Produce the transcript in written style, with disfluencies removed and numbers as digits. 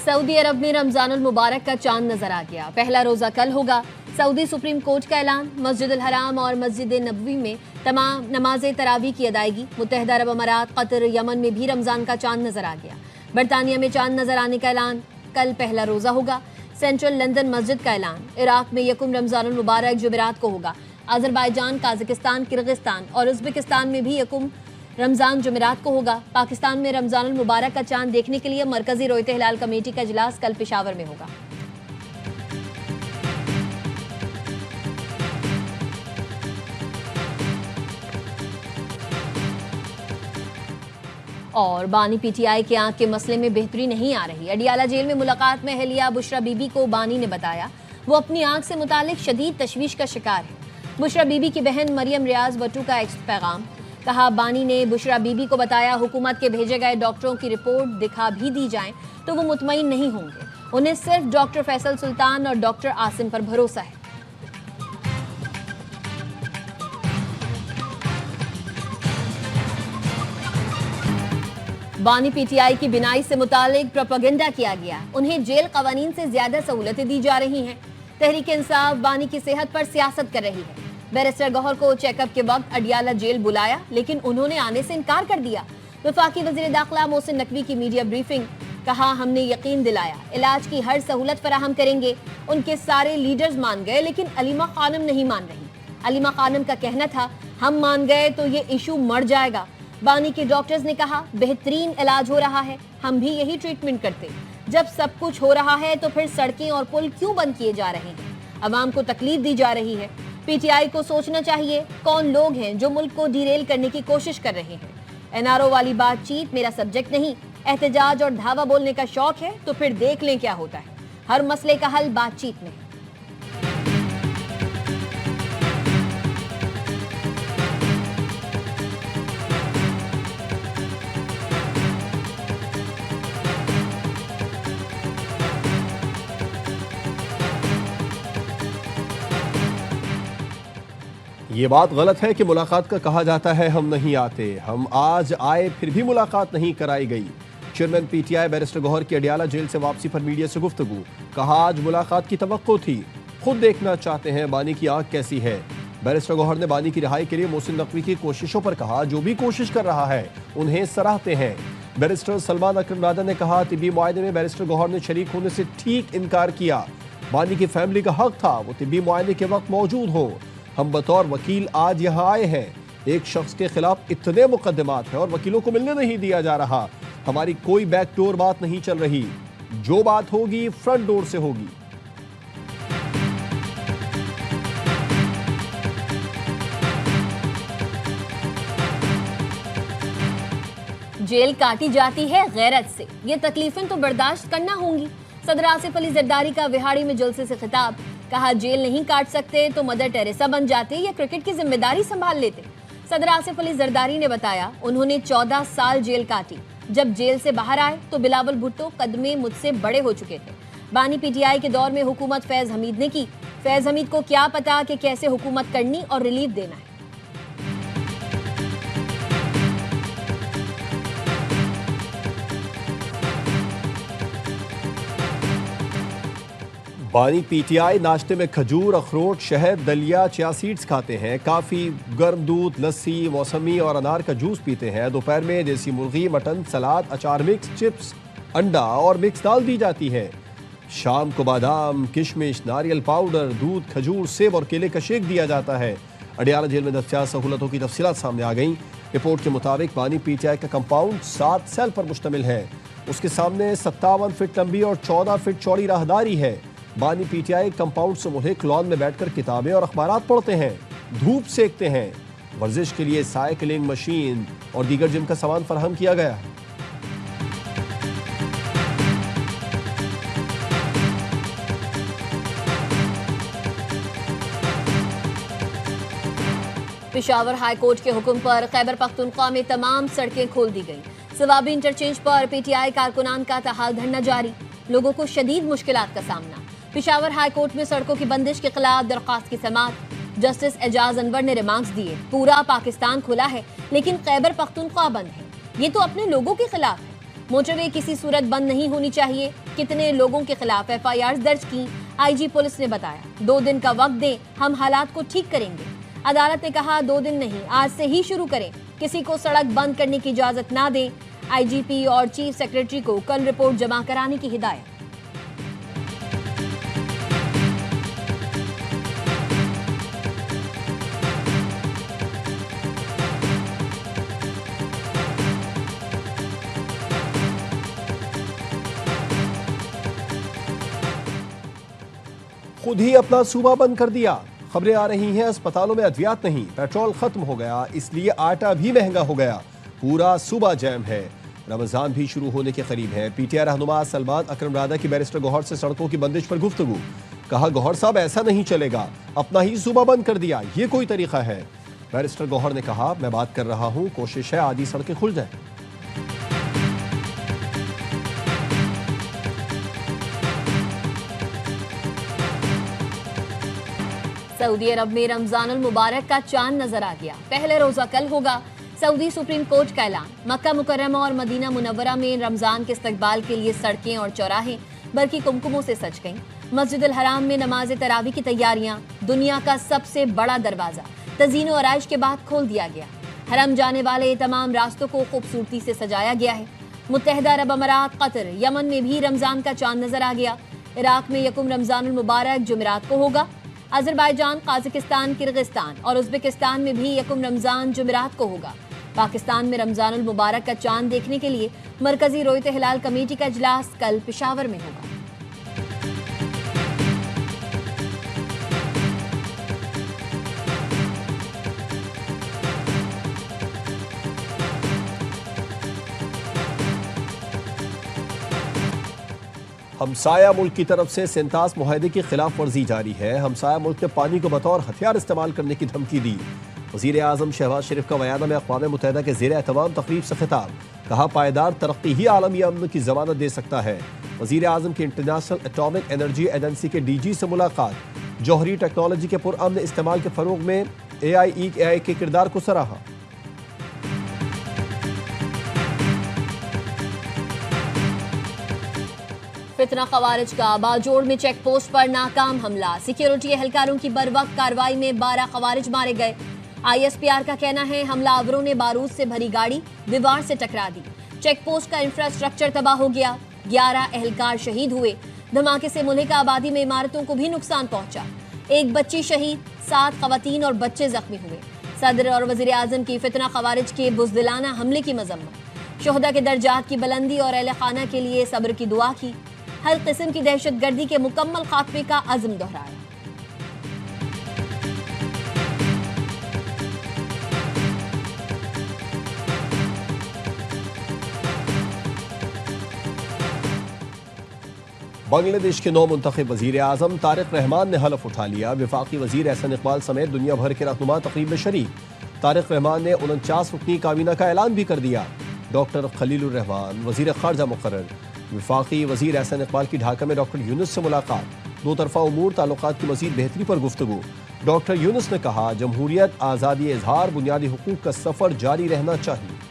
Saudi अरब में रमजानुल मुबारक का चांद नजर आ गया। पहला रोजा कल होगा। सऊदी सुप्रीम कोर्ट का ऐलान। मस्जिद अल हराम और मस्जिद नबवी में तमाम नमाज तरावी की अदायगी। मुत्तहिदा अरब अमारात, कतर, यमन में भी रमजान का चांद नजर आ गया। बरतानिया में चांद नजर आने का ऐलान। कल पहला रोजा होगा। सेंट्रल लंदन मस्जिद का ऐलान। इराक में यकुम रमजानुल मुबारक जुमेरात को होगा। अजरबैजान, काजाकिस्तान, किर्गिस्तान और उज़्बेकिस्तान में भी यकुम रमजान जुमेरात को होगा। पाकिस्तान में रमजानुल मुबारक का चांद देखने के लिए मरकजी रोयत हिलाल कमेटी का इजलास कल पेशावर में होगा। और बानी पीटीआई के आंख के मसले में बेहतरी नहीं आ रही। अडियाला जेल में मुलाकात में अहलिया बुशरा बीबी को बानी ने बताया वो अपनी आंख से मुतालिक शदीद तशवीश का शिकार है। बुशरा बीबी की बहन मरियम रियाज बट्टू का एक पैगाम। कहा, बानी ने बुशरा बीबी को बताया हुकूमत के भेजे गए डॉक्टरों की रिपोर्ट दिखा भी दी जाए तो वो मुतमईन नहीं होंगे। उन्हें सिर्फ डॉक्टर फैसल सुल्तान और डॉक्टर आसिम पर भरोसा है। बानी पीटीआई की बिनाई से मुतालिक प्रोपेगेंडा किया गया। उन्हें जेल कवानीन से ज्यादा सहूलतें दी जा रही हैं। तहरीक इंसाफ बानी की सेहत पर सियासत कर रही है। बैरिस्टर गौहर को चेकअप के वक्त अडियाला जेल बुलाया लेकिन उन्होंने आने से इनकार कर दिया। वफाकी वज़ीर दाखिला मोहसिन नकवी की मीडिया ब्रीफिंग। कहा, हमने यकीन दिलाया इलाज की हर सहूलत फराहम करेंगे। उनके सारे लीडर्स मान गए लेकिन अलीमा खानम नहीं मान रही। अलीमा खानम का कहना था, हम मान गए तो ये इशू मर जाएगा। बानी के डॉक्टर्स ने कहा, बेहतरीन इलाज हो रहा है, हम भी यही ट्रीटमेंट करते। जब सब कुछ हो रहा है तो फिर सड़कें और पुल क्यों बंद किए जा रहे हैं? अवाम को तकलीफ दी जा रही है। पीटीआई को सोचना चाहिए कौन लोग हैं जो मुल्क को डिरेल करने की कोशिश कर रहे हैं। एनआरओ वाली बातचीत मेरा सब्जेक्ट नहीं। एहतजाज और धावा बोलने का शौक है तो फिर देख लें क्या होता है। हर मसले का हल बातचीत में है। ये बात गलत है कि मुलाकात का कहा जाता है हम नहीं आते। हम आज आए फिर भी मुलाकात नहीं कराई गई। चेयरमैन पीटीआई बैरिस्टर गौहर की अडियाला जेल से वापसी पर मीडिया से गुफ्तगू। कहा, आज मुलाकात की तवक्को थी, खुद देखना चाहते हैं बानी की आंख कैसी है। बैरिस्टर गौहर ने बानी की रिहाई के लिए मोहसिन नकवी की कोशिशों पर कहा, जो भी कोशिश कर रहा है उन्हें सराहते हैं। बैरिस्टर सलमान अकरम नादर ने कहा, तिब्बी मुआयने में बैरिस्टर गौहर ने शरीक होने से ठीक इनकार किया। बानी की फैमिली का हक था वो तिब्बी मुआयने के वक्त मौजूद हो। हम बतौर वकील आज यहाँ आए हैं। एक शख्स के खिलाफ इतने मुकदमात हैं और वकीलों को मिलने नहीं दिया जा रहा। हमारी कोई बैकडोर बात नहीं चल रही। जो बात होगी फ्रंट डोर से होगी। जेल काटी जाती है गैरत से। ये तकलीफें तो बर्दाश्त करना होंगी। सदर आसिफ अली जरदारी का विहाड़ी में जलसे से खिताब। कहा, जेल नहीं काट सकते तो मदर टेरेसा बन जाते या क्रिकेट की जिम्मेदारी संभाल लेते। सदर आसिफ अली जरदारी ने बताया, उन्होंने 14 साल जेल काटी। जब जेल से बाहर आए तो बिलावल भुट्टो कदमे मुझसे बड़े हो चुके थे। बानी पीटीआई के दौर में हुकूमत फैज हमीद ने की। फैज हमीद को क्या पता कि कैसे हुकूमत करनी और रिलीफ देना है। बानी पीटीआई नाश्ते में खजूर, अखरोट, शहद, दलिया, चिया सीड्स खाते हैं। काफ़ी, गर्म दूध, लस्सी, मौसमी और अनार का जूस पीते हैं। दोपहर में देसी मुर्गी, मटन, सलाद, अचार मिक्स, चिप्स, अंडा और मिक्स दाल दी जाती है। शाम को बादाम, किशमिश, नारियल पाउडर, दूध, खजूर, सेब और केले का शेक दिया जाता है। अडियाला जेल में दस्तियाब सहूलतों की तफसीलात सामने आ गई। रिपोर्ट के मुताबिक बानी पीटीआई का कंपाउंड 7 सेल पर मुश्तमिल है। उसके सामने 57 फीट लंबी और 14 फीट चौड़ी राहदारी है। बानी पीटीआई कंपाउंड से मुल्हिक लॉन में बैठकर किताबें और अखबारात पढ़ते हैं, धूप सेकते हैं। वर्जिश के लिए साइकिलिंग मशीन और दीगर जिम का सामान फराहम किया गया है। पेशावर हाई कोर्ट के हुक्म पर खैबर पख्तूनख्वा में तमाम सड़कें खोल दी गई। सवाबी इंटरचेंज पर पीटीआई कारकुनान का तहाल धरना जारी। लोगों को शदीद मुश्किलात का सामना। पेशावर हाई कोर्ट में सड़कों की बंदिश के खिलाफ दरख्वास्त की समाअत। जस्टिस एजाज अनवर ने रिमार्क्स दिए, पूरा पाकिस्तान खुला है लेकिन खैबर पख्तूनख्वा बंद है। ये तो अपने लोगों के खिलाफ है। मोटरवे किसी सूरत बंद नहीं होनी चाहिए। कितने लोगों के खिलाफ FIR दर्ज की, IG पुलिस ने बताया। 2 दिन का वक्त दें, हम हालात को ठीक करेंगे। अदालत ने कहा 2 दिन नहीं, आज से ही शुरू करें। किसी को सड़क बंद करने की इजाजत ना दें। IGP और चीफ सेक्रेटरी को कल रिपोर्ट जमा कराने की हिदायत। खुद ही अपना सूबा बंद कर दिया। खबरें आ रही हैं अस्पतालों में अद्वियात नहीं, पेट्रोल खत्म हो गया, इसलिए आटा भी महंगा हो गया। पूरा सूबा जैम है। रमजान भी शुरू होने के करीब है। PTI रहनुमा सलमान अकरम राधा की बैरिस्टर गौहर से सड़कों की बंदिश पर गुफ्तगू। कहा गौहर साहब ऐसा नहीं चलेगा, अपना ही सूबा बंद कर दिया, ये कोई तरीका है? बैरिस्टर गौहर ने कहा मैं बात कर रहा हूं, कोशिश है आधी सड़कें खुल जाए। सऊदी अरब में रमजान उल मुबारक का चांद नजर आ गया। पहले रोजा कल होगा। सऊदी सुप्रीम कोर्ट का ऐलान। मक्का मुकर्रमा और मदीना मुनव्वरा में रमजान के इस्तकबाल के लिए सड़कें और चौराहे बल्कि कुमकुमों से सज गईं। मस्जिद अल हराम में नमाज तरावी की तैयारियां। दुनिया का सबसे बड़ा दरवाजा तज़ीन और आराइश के बाद खोल दिया गया। हरम जाने वाले तमाम रास्तों को खूबसूरती से सजाया गया है। मुत्तहिदा अरब अमारात, कतर, यमन में भी रमजान का चांद नजर आ गया। इराक में यकुम रमजान उल मुबारक जुमेरात को होगा। अजरबैजान, काज़ाकिस्तान, किर्गिस्तान और उज़्बेकिस्तान में भी यकुम रमजान जुमेरात को होगा। पाकिस्तान में रमजान उल मुबारक का चांद देखने के लिए मरकजी रोयत हिलाल कमेटी का इजलास कल पेशावर में होगा। हमसाया मुल्क की तरफ से सेंतास मुआहदे की खिलाफ वर्जी जारी है। हमसाया मुल्क ने पानी को बतौर हथियार इस्तेमाल करने की धमकी दी। वज़ीर आज़म शहबाज शरीफ का बयान में अक़वाम मुत्तहिदा के ज़ेर एहतमाम तक़रीब से खिताब। कहा पायदार तरक्की ही आलमी अमन की ज़मानत दे सकता है। वज़ीर आज़म की इंटरनेशनल एटॉमिक एनर्जी एजेंसी के DG से मुलाकात। जौहरी टेक्नोलॉजी के पुरअमन इस्तेमाल के फ़रोग़ में AIEA के किरदार को सराहा। फितना खवारिज का बाजोड़ में चेक पोस्ट पर नाकाम हमला। सिक्योरिटी एहलकारों की बरवक्त कार्रवाई में 12 खवारिज मारे गए। ISPR का कहना है हमलावरों ने बारूद से भरी गाड़ी दीवार से टकरा दी। चेक पोस्ट का इंफ्रास्ट्रक्चर तबाह हो गया। 11 एहलकार शहीद हुए। धमाके से मुल्हिका आबादी में इमारतों को भी नुकसान पहुंचा। एक बच्ची शहीद, 7 खवातीन और बच्चे जख्मी हुए। सदर और वजीर आजम की फितना खवारिज के बुज़दिलाना हमले की मजम्मत। शोहदा के दर्जात की बुलंदी और अहले खाना के लिए सब्र की दुआ की। हर किस्म की दहशतगर्दी के मुकम्मल खात्मे का अज़्म दोहराया। बांग्लादेश के नौ मुंतखब वज़ीर आज़म तारिक रहमान ने हलफ उठा लिया। वफाकी वज़ीर एहसन इकबाल समेत दुनिया भर के रहनुमा तकरीब में शरीक। तारिक रहमान ने 49 रुकनी काबीना का ऐलान भी कर दिया। डॉक्टर खलीलुर रहमान वज़ीर ख़ारजा मुक़र्रर। वफाकी वज़ीर एहसन इकबाल की ढाका में डॉक्टर यूनुस से मुलाकात। दो तरफ़ा उमूर ताल्लुकात की मज़ीद बेहतरी पर गुफ्तगू। डॉक्टर यूनुस ने कहा जमहूरियत, आज़ादी इज़हार, बुनियादी हुकूक का सफ़र जारी रहना चाहिए।